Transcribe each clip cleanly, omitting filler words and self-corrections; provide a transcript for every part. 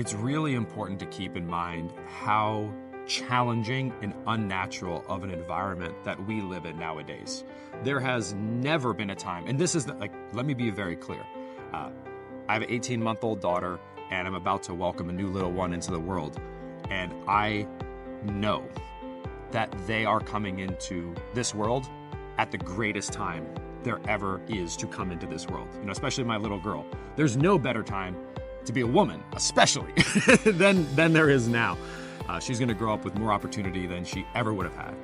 It's really important to keep in mind how challenging and unnatural of an environment that we live in nowadays. There has never been a time, and this is let me be very clear. I have an 18-month-old daughter, and I'm about to welcome a new little one into the world. And I know that they are coming into this world at the greatest time there ever is to come into this world. Especially my little girl. There's no better time to be a woman, especially, than there is now. She's going to grow up with more opportunity than she ever would have had.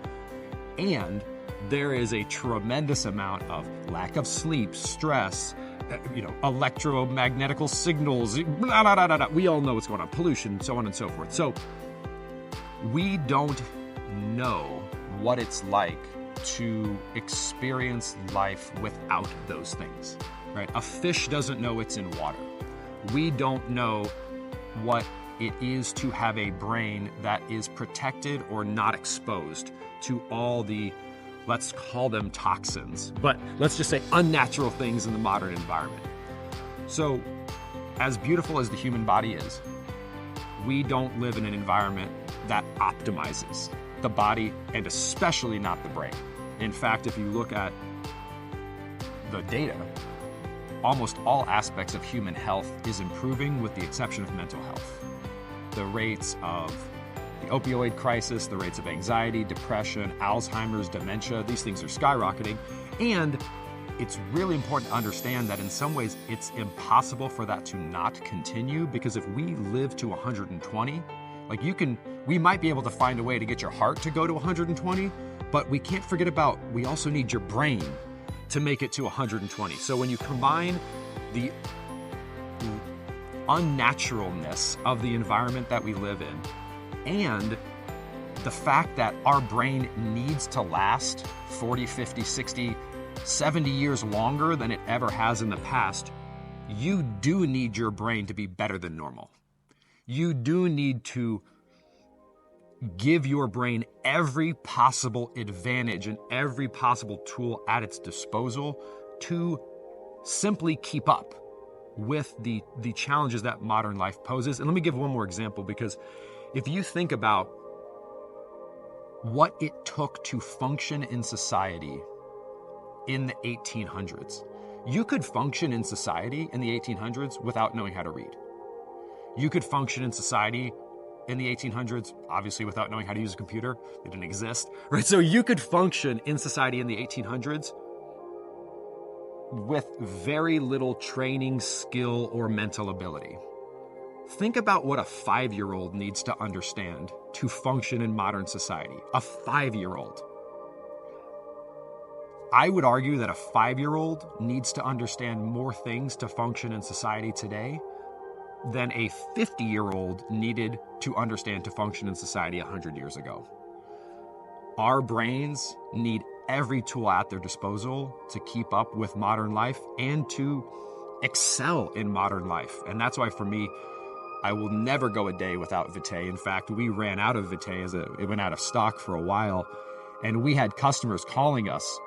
And there is a tremendous amount of lack of sleep, stress, electromagnetical signals, blah, blah, blah, blah. We all know what's going on, pollution, so on and so forth. So we don't know what it's like to experience life without those things, right? A fish doesn't know it's in water. We don't know what it is to have a brain that is protected or not exposed to all the, let's call them toxins, but let's just say unnatural things in the modern environment. So as beautiful as the human body is, we don't live in an environment that optimizes the body and especially not the brain. In fact, if you look at the data, almost all aspects of human health is improving with the exception of mental health. The rates of the opioid crisis, the rates of anxiety, depression, Alzheimer's, dementia, these things are skyrocketing. And it's really important to understand that in some ways it's impossible for that to not continue, because if we live to 120, we might be able to find a way to get your heart to go to 120, but we can't forget about, we also need your brain to make it to 120. So when you combine the unnaturalness of the environment that we live in and the fact that our brain needs to last 40, 50, 60, 70 years longer than it ever has in the past, you do need your brain to be better than normal. You do need to give your brain every possible advantage and every possible tool at its disposal to simply keep up with the challenges that modern life poses. And let me give one more example, because if you think about what it took to function in society in the 1800s, you could function in society in the 1800s without knowing how to read. You could function in society in the 1800s, obviously without knowing how to use a computer. It didn't exist, right? So you could function in society in the 1800s with very little training, skill, or mental ability. Think about what a 5-year-old needs to understand to function in modern society. A 5-year-old. I would argue that a 5-year-old needs to understand more things to function in society today than a 50-year-old needed to understand to function in society 100 years ago. Our brains need every tool at their disposal to keep up with modern life and to excel in modern life. And that's why for me, I will never go a day without Vitae. In fact, we ran out of Vitae it went out of stock for a while, and we had customers calling us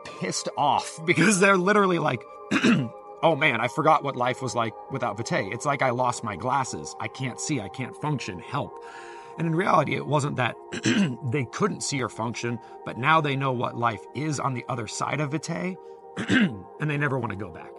pissed off because they're literally like, oh man, I forgot what life was like without Vitae. It's like I lost my glasses. I can't see, I can't function, help. And in reality, it wasn't that they couldn't see or function, but now they know what life is on the other side of Vitae, and they never want to go back.